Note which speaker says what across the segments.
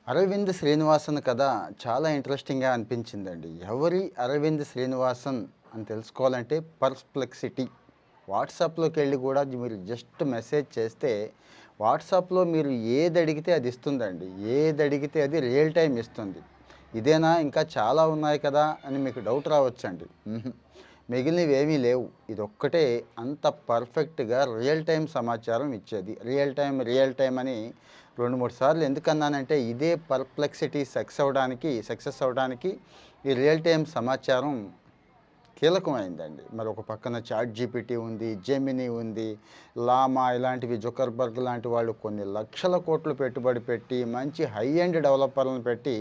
Speaker 1: అరవింద్ శ్రీనివాసన్ కథ చాలా ఇంట్రెస్టింగ్‌గా అనిపించిందండి. ఎవరి అరవింద్ శ్రీనివాసన్ అని తెలుసుకోవాలంటే పర్‌ప్లెక్సిటీ. వాట్సాప్‌లోకెళ్ళి కూడా మీరు జస్ట్ మెసేజ్ చేస్తే వాట్సాప్‌లో మీరు ఏదడిగితే అది ఇస్తుందండి. ఏదడిగితే అది రియల్ టైమ్ ఇస్తుంది. ఇదేనా ఇంకా చాలా ఉన్నాయి కదా! అని మీకు డౌట్ రావచ్చండి. మిగిలినవేమీ లేవు. ఇదొక్కటే అంత పర్ఫెక్ట్‌గా రియల్ టైమ్ సమాచారం ఇచ్చేది. రియల్ టైమ్ అని 2, 3 సార్లు ఎందుకన్నానంటే ఇదే పర్‌ప్లెక్సిటీ సక్సెస్ అవ్వడానికి ఈ రియల్ టైమ్ సమాచారం కీలకమైందండి. మరొక పక్కన చాట్ జీపీటీ ఉంది, జెమినీ ఉంది, లామా ఇలాంటివి జుకర్బర్గ్ లాంటి వాళ్ళు కొన్ని లక్షల కోట్లు పెట్టుబడి పెట్టి మంచి హై ఎండ్ డెవలపర్‌లను పెట్టి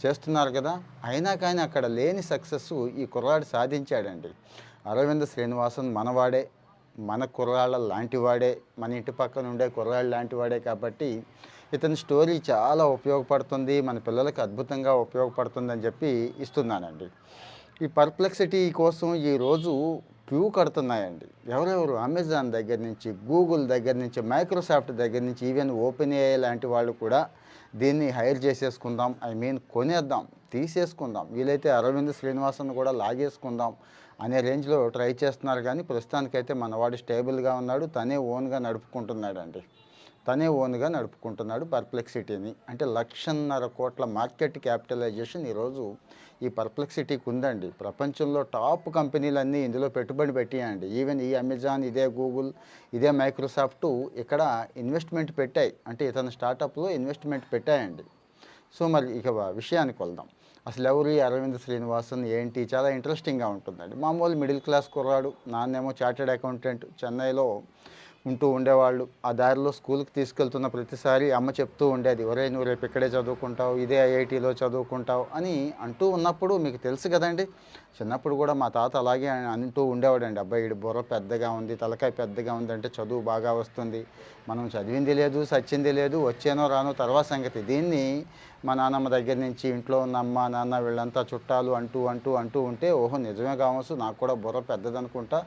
Speaker 1: చేస్తున్నారు కదా! అయినా కానీ అక్కడ లేని సక్సెస్సు ఈ కుర్రాడు సాధించాడండి. అరవింద్ శ్రీనివాసన్ మనవాడే, మన కుర్రాళ్ళ లాంటివాడే, మన ఇంటి పక్కన ఉండే కుర్రాళ్ళు లాంటివాడే కాబట్టి ఇతని స్టోరీ చాలా ఉపయోగపడుతుంది. మన పిల్లలకి అద్భుతంగా ఉపయోగపడుతుందని చెప్పి ఇస్తున్నానండి. ఈ పర్ప్లెక్సిటీ కోసం ఈరోజు క్యూ కడుతున్నాయండి. ఎవరెవరు అమెజాన్ దగ్గర నుంచి, గూగుల్ దగ్గర నుంచి, మైక్రోసాఫ్ట్ దగ్గర నుంచి, ఈవెన్ ఓపెన్ ఏఐ లాంటి వాళ్ళు కూడా దీన్ని హైర్ చేసేసుకుందాం. కొనేద్దాం, తీసేసుకుందాం. వీలైతే అరవింద్ శ్రీనివాసన్ కూడా లాగేసుకుందాం అనే రేంజ్‌లో ట్రై చేస్తున్నారు గానీ, ప్రస్తుతానికైతే మనవాడు స్టేబుల్‌గా ఉన్నాడు. తనే ఓన్‌గా నడుపుకుంటున్నాడు పర్ప్లెక్సిటీని. అంటే 1,50,000 కోట్ల మార్కెట్ క్యాపిటలైజేషన్ ఈరోజు ఈ పర్ప్లెక్సిటీకి ఉందండి. ప్రపంచంలో టాప్ కంపెనీలన్నీ ఇందులో పెట్టుబడి పెట్టాయండి. ఈవెన్ ఈ అమెజాన్, ఇదే గూగుల్, ఇదే మైక్రోసాఫ్ట్ ఇక్కడ ఇన్వెస్ట్‌మెంట్ పెట్టాయి. అంటే ఇతని స్టార్టప్‌లో ఇన్వెస్ట్‌మెంట్ పెట్టాయండి. సో, మరి ఇక విషయానికి వెళ్దాం. అసలెవరు ఈ అరవింద్ శ్రీనివాసన్ ఏంటి? చాలా ఇంట్రెస్టింగ్‌గా ఉంటుందండి. మామూలు మిడిల్ క్లాస్ కుర్రాడు. నాన్నేమో చార్టర్డ్ అకౌంటెంట్. చెన్నైలో ఉంటూ ఉండేవాళ్ళు. ఆ దారిలో స్కూలుకి తీసుకెళ్తున్న ప్రతిసారి అమ్మ చెప్తూ ఉండేది, "ఒరేయ్! నువ్వు రేపు ఇక్కడే చదువుకుంటావు. ఇదే ఐఐటీలో చదువుకుంటావు" అని అంటూ ఉన్నప్పుడు మీకు తెలుసు కదండీ! చిన్నప్పుడు కూడా మా తాత అలాగే అంటూ ఉండేవాడండి. "అబ్బాయి ఈడి బుర్ర పెద్దగా ఉంది, తలకాయ పెద్దగా ఉంది అంటే చదువు బాగా వస్తుంది. మనం చదివింది లేదు, సచ్చింది లేదు, వచ్చేనో రానో తర్వాత సంగతి." దీన్ని మా నాన్నమ్మ దగ్గర నుంచి ఇంట్లో ఉన్న అమ్మ, నాన్న వీళ్ళంతా చుట్టాలు అంటూ ఉంటే, ఓహో! నిజమే కావచ్చు, నాకు కూడా బుర్ర పెద్దదనుకుంటా,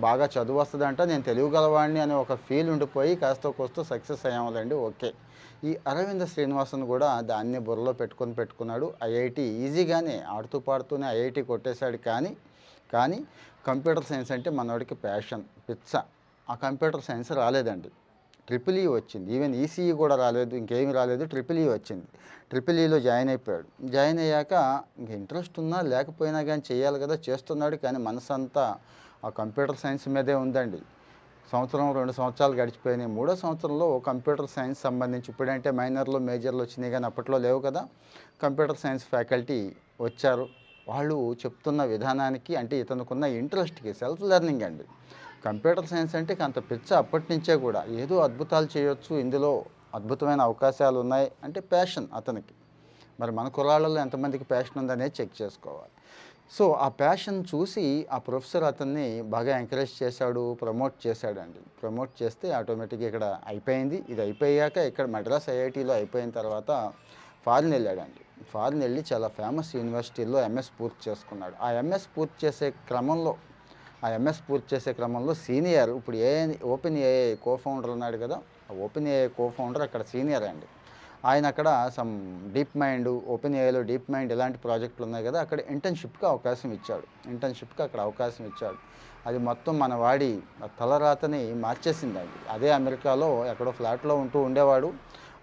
Speaker 1: బాగా చదువు వస్తదంట, నేను తెలివిగలవాడిని అనే ఒక ఫీల్ ఉండిపోయి కాస్తో కూస్తో సక్సెస్ అయ్యాములెండి. ఓకే. ఈ అరవింద శ్రీనివాసన్ కూడా దాన్ని బుర్రలో పెట్టుకున్నాడు. ఐఐటీ ఈజీగానే ఆడుతూ పాడుతూనే ఐఐటీ కొట్టేశాడు. కానీ కంప్యూటర్ సైన్స్ అంటే మనోడికి ప్యాషన్, పిచ్చ. ఆ కంప్యూటర్ సైన్స్ రాలేదండి. ట్రిపుల్ ఈ వచ్చింది. ఈవెన్ ఈసీఈ కూడా రాలేదు. ఇంకేమి రాలేదు. ట్రిపుల్ ఈ వచ్చింది. ట్రిపుల్ ఈలో జాయిన్ అయిపోయాడు. జాయిన్ అయ్యాక ఇంక ఇంట్రెస్ట్ ఉన్నా లేకపోయినా గానీ చేయాలి కదా! చేస్తున్నాడు. కానీ మనసంతా ఆ కంప్యూటర్ సైన్స్ మీదే ఉందండి. సంవత్సరం, 2 సంవత్సరాలు గడిచిపోయినాయి. మూడో సంవత్సరంలో కంప్యూటర్ సైన్స్ సంబంధించి ఇప్పుడంటే మైనర్‌లు, మేజర్‌లు వచ్చినాయి గానీ అప్పట్లో లేవు కదా! కంప్యూటర్ సైన్స్ ఫ్యాకల్టీ వచ్చారు. వాళ్ళు చెప్తున్న విధానానికి అంటే ఇతనుకున్న ఇంట్రెస్ట్‌కి సెల్ఫ్ లెర్నింగ్ అండి. కంప్యూటర్ సైన్స్ అంటే అంత పిచ్చ అప్పటినుంచే కూడా. ఏదో అద్భుతాలు చేయొచ్చు, ఇందులో అద్భుతమైన అవకాశాలున్నాయి అంటే ప్యాషన్ అతనికి. మరి మన కుర్రాళ్ళలో ఎంతమందికి ప్యాషన్ ఉందనేది చెక్ చేసుకోవాలి. సో, ఆ ప్యాషన్ చూసి ఆ ప్రొఫెసర్ అతన్ని బాగా ఎంకరేజ్ చేశాడు, ప్రమోట్ చేశాడండి. ప్రమోట్ చేస్తే ఆటోమేటిక్‌గా ఇక్కడ అయిపోయింది. ఇది అయిపోయాక ఇక్కడ మద్రాస్ ఐఐటీలో అయిపోయిన తర్వాత ఫారిన్ ఎళ్ళాడండి. ఫారిన్ ఎళ్లి చాలా ఫేమస్ యూనివర్సిటీల్లో ఎంఎస్ పూర్తి చేసుకున్నాడు. ఆ ఎంఎస్ పూర్తి చేసే క్రమంలో సీనియర్ ఇప్పుడు ఓపెన్ ఏఐ కో-ఫౌండర్ ఉన్నాడు కదా! ఆ ఓపెన్ ఏఐ కో-ఫౌండర్ అక్కడ సీనియర్ అండి. ఆయన అక్కడ డీప్ మైండ్, ఓపెన్ ఏఐలో డీప్ మైండ్ ఇలాంటి ప్రాజెక్టులు ఉన్నాయి కదా! అక్కడ ఇంటర్న్‌షిప్‌కి అక్కడ అవకాశం ఇచ్చాడు. అది మొత్తం మన వాడి తలరాతని మార్చేసిందండి. అదే అమెరికాలో ఎక్కడో ఫ్లాట్‌లో ఉంటూ ఉండేవాడు.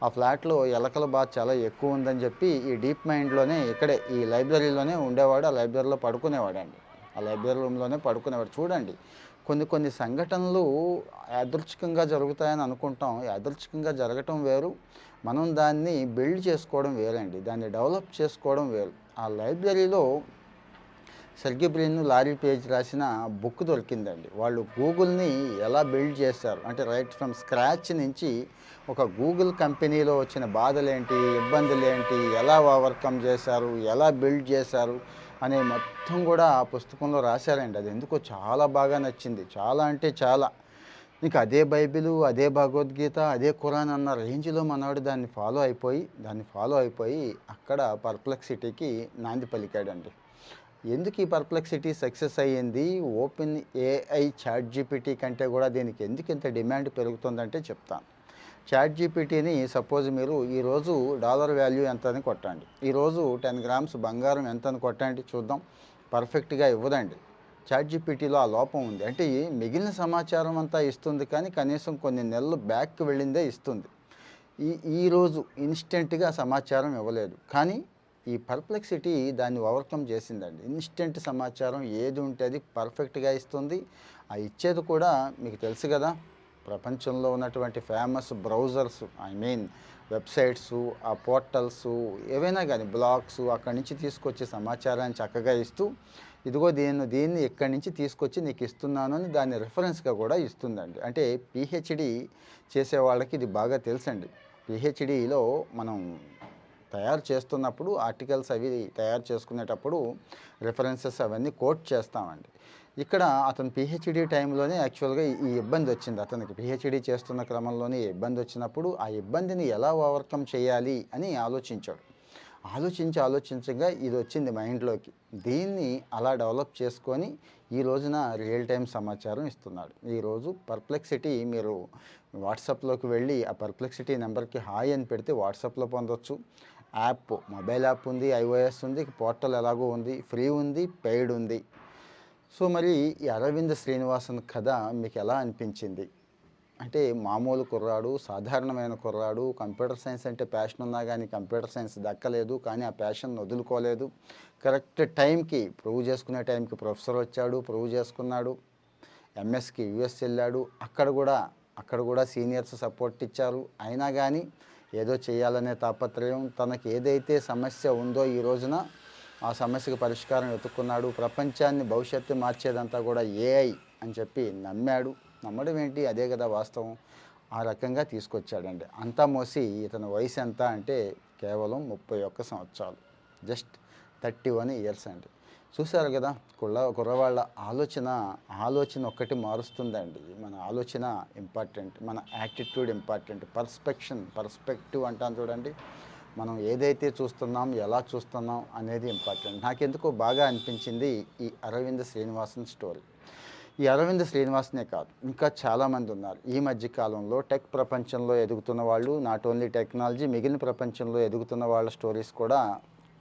Speaker 1: ఆ ఫ్లాట్‌లో ఎలకల బాధ చాలా ఎక్కువ ఉందని చెప్పి ఈ డీప్ మైండ్‌లోనే ఇక్కడే ఈ లైబ్రరీలోనే ఉండేవాడు. ఆ లైబ్రరీలో పడుకునేవాడండి. ఆ లైబ్రరీ రూమ్‌లోనే పడుకునేవాడు. చూడండి, కొన్ని సంఘటనలు యాదృచ్ఛికంగా జరుగుతాయని అనుకుంటాం. యాదృచ్ఛికంగా జరగటం వేరు. మనం దాన్ని బిల్డ్ చేసుకోవడం వేరండి. దాన్ని డెవలప్ చేసుకోవడం వేరు. ఆ లైబ్రరీలో సెర్గీ బ్రిన్, లారీ పేజ్ రాసిన బుక్ దొరికిందండి. వాళ్ళు గూగుల్‌ని ఎలా బిల్డ్ చేశారు అంటే రైట్ ఫ్రమ్ స్క్రాచ్ నుంచి ఒక గూగుల్ కంపెనీలో వచ్చిన బాధలేంటి, ఇబ్బందులేంటి, ఎలా ఓవర్‌కమ్ చేశారు, ఎలా బిల్డ్ చేశారు అనే మొత్తం కూడా ఆ పుస్తకంలో రాశారండి. అది ఎందుకో చాలా బాగా నచ్చింది. చాలా అంటే చాలా. ఇంక అదే బైబిలు, అదే భగవద్గీత, అదే ఖురాన్ అన్న రేంజ్‌లో మనోడు దాన్ని ఫాలో అయిపోయి అక్కడ పర్ప్లెక్సిటీకి నాంది పలికాడండి. ఎందుకు ఈ పర్ప్లెక్సిటీ సక్సెస్ అయ్యింది? ఓపెన్ ఏఐ, చాట్ జీపీటీ కంటే కూడా దీనికి ఎందుకు ఇంత డిమాండ్ పెరుగుతుందంటే చెప్తాను. చాట్ జీపీటీని సపోజ్ మీరు ఈరోజు డాలర్ వాల్యూ ఎంత అని కొట్టండి, ఈరోజు 10 గ్రామ్స్ బంగారం ఎంత అని కొట్టండి చూద్దాం. పర్ఫెక్ట్గా ఇవ్వదండి. చాట్ జీపీటీలో ఆ లోపం ఉంది. అంటే మిగిలిన సమాచారం అంతా ఇస్తుంది కానీ కనీసం కొన్ని నెలలు బ్యాక్కి వెళ్ళిందే ఇస్తుంది. ఈరోజు ఇన్స్టెంట్గా సమాచారం ఇవ్వలేదు. కానీ ఈ పర్ప్లెక్సిటీ దాన్ని ఓవర్కమ్ చేసిందండి. ఇన్స్టెంట్ సమాచారం ఏది ఉంటే అది పర్ఫెక్ట్గా ఇస్తుంది. ఆ ఇచ్చేది కూడా మీకు తెలుసు కదా, ప్రపంచంలో ఉన్నటువంటి famous browsers, I mean websites, ఆ పోర్టల్సు ఏవైనా కానీ బ్లాగ్స్ అక్కడి నుంచి తీసుకొచ్చే సమాచారాన్ని చక్కగా ఇస్తూ, ఇదిగో దీన్ని ఇక్కడి నుంచి తీసుకొచ్చి నీకు ఇస్తున్నాను అని దాన్ని రిఫరెన్స్గా కూడా ఇస్తుందండి. అంటే పిహెచ్డి చేసే వాళ్ళకి ఇది బాగా తెలుసండి. పిహెచ్డిలో మనం తయారు చేస్తున్నప్పుడు ఆర్టికల్స్ అవి తయారు చేసుకునేటప్పుడు రిఫరెన్సెస్ అవన్నీ కోట్ చేస్తామండి. ఇక్కడ అతను పిహెచ్డి టైంలోనే యాక్చువల్గా ఈ ఇబ్బంది వచ్చింది. అతనికి పిహెచ్డి చేస్తున్న క్రమంలోనే ఈ ఇబ్బంది వచ్చినప్పుడు ఆ ఇబ్బందిని ఎలా ఓవర్కమ్ చేయాలి అని ఆలోచించాడు. ఆలోచించగా ఇది వచ్చింది మైండ్లోకి. దీన్ని అలా డెవలప్ చేసుకొని ఈ రోజున రియల్ టైం సమాచారం ఇస్తున్నాడు. ఈరోజు పర్ప్లెక్సిటీ మీరు వాట్సాప్లోకి వెళ్ళి ఆ పర్ప్లెక్సిటీ నెంబర్కి హాయ్ అని పెడితే వాట్సాప్లో పొందొచ్చు. యాప్, మొబైల్ యాప్ ఉంది, iOS ఉంది, పోర్టల్ ఎలాగో ఉంది, ఫ్రీ ఉంది, పెయిడ్ ఉంది. సో మరి ఈ అరవింద్ శ్రీనివాసన్ కథ మీకు ఎలా అనిపించింది? అంటే మామూలు కుర్రాడు, సాధారణమైన కుర్రాడు, కంప్యూటర్ సైన్స్ అంటే ప్యాషన్ ఉన్నా కానీ కంప్యూటర్ సైన్స్ దక్కలేదు, కానీ ఆ ప్యాషన్ వదులుకోలేదు. కరెక్ట్ టైంకి ప్రూవ్ చేసుకునే టైంకి ప్రొఫెసర్ వచ్చాడు, ప్రూవ్ చేసుకున్నాడు. ఎంఎస్కి యుఎస్ వెళ్ళాడు, అక్కడ కూడా సీనియర్స్ సపోర్ట్ ఇచ్చారు. అయినా కానీ ఏదో చేయాలనే తాపత్రయం, తనకి ఏదైతే సమస్య ఉందో ఈ రోజున ఆ సమస్యకు పరిష్కారం వెతుక్కున్నాడు. ప్రపంచాన్ని భవిష్యత్తు మార్చేదంతా కూడా ఏఐ అని చెప్పి నమ్మాడు. నమ్మడం ఏంటి, అదే కదా వాస్తవం. ఆ రకంగా తీసుకొచ్చాడండి. అంతా మోసి ఇతని వయసు ఎంత అంటే కేవలం 31 సంవత్సరాలు, జస్ట్ 31 ఇయర్స్ అండి. చూశారు కదా, కుర్రవాళ్ళ ఆలోచన ఒక్కటి మారుస్తుందండి. మన ఆలోచన ఇంపార్టెంట్, మన యాటిట్యూడ్ ఇంపార్టెంట్, పర్స్పెక్టివ్ అంటాం చూడండి. మనం ఏదైతే చూస్తున్నాం, ఎలా చూస్తున్నాం అనేది ఇంపార్టెంట్. నాకెందుకో బాగా అనిపించింది ఈ అరవింద్ శ్రీనివాసన్ స్టోరీ. ఈ అరవింద్ శ్రీనివాసనే కాదు, ఇంకా చాలామంది ఉన్నారు ఈ మధ్య కాలంలో టెక్ ప్రపంచంలో ఎదుగుతున్న వాళ్ళు. నాట్ ఓన్లీ టెక్నాలజీ, మిగిలిన ప్రపంచంలో ఎదుగుతున్న వాళ్ళ స్టోరీస్ కూడా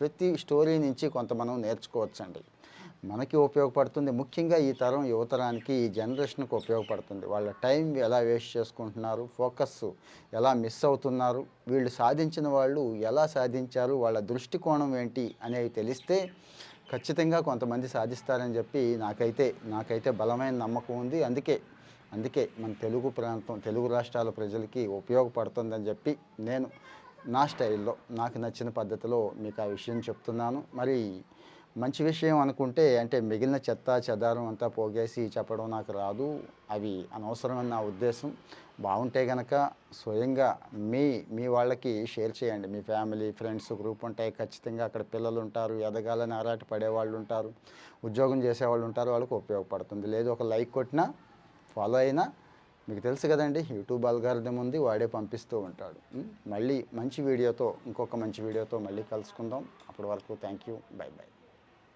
Speaker 1: ప్రతి స్టోరీ నుంచి కొంత మనం నేర్చుకోవచ్చండి. మనకి ఉపయోగపడుతుంది. ముఖ్యంగా ఈ తరం యువతరానికి, ఈ జనరేషన్కి ఉపయోగపడుతుంది. వాళ్ళ టైం ఎలా వేస్ట్ చేసుకుంటున్నారు, ఫోకస్ ఎలా మిస్ అవుతున్నారు, వీళ్ళు సాధించిన వాళ్ళు ఎలా సాధించారు, వాళ్ళ దృష్టికోణం ఏంటి అనేవి తెలిస్తే ఖచ్చితంగా కొంతమంది సాధిస్తారని చెప్పి నాకైతే బలమైన నమ్మకం ఉంది. అందుకే మన తెలుగు రాష్ట్రాల ప్రజలకి ఉపయోగపడుతుందని చెప్పి నేను నా స్టైల్లో, నాకు నచ్చిన పద్ధతిలో మీకు ఆ విషయం చెప్తున్నాను. మరి మంచి విషయం అనుకుంటే, అంటే మిగిలిన చెత్త చెదారం అంతా పోగేసి చెప్పడం నాకు రాదు, అవి అనవసరమని నా ఉద్దేశం. బాగుంటే గనక స్వయంగా మీ వాళ్ళకి షేర్ చేయండి. మీ ఫ్యామిలీ, ఫ్రెండ్స్ గ్రూప్ ఉంటాయి, ఖచ్చితంగా అక్కడ పిల్లలు ఉంటారు, ఎదగాలని ఆరాట పడేవాళ్ళు ఉంటారు, ఉద్యోగం చేసేవాళ్ళు ఉంటారు, వాళ్ళకి ఉపయోగపడుతుంది. లేదు ఒక లైక్ కొట్టినా, ఫాలో అయినా మీకు తెలుసు కదండి, యూట్యూబ్ అల్గారిథం ఉంది, వాడే పంపిస్తూ ఉంటాడు. మళ్ళీ ఇంకొక మంచి వీడియోతో మళ్ళీ కలుసుకుందాం. అప్పటి వరకు థ్యాంక్ యూ, బై బై.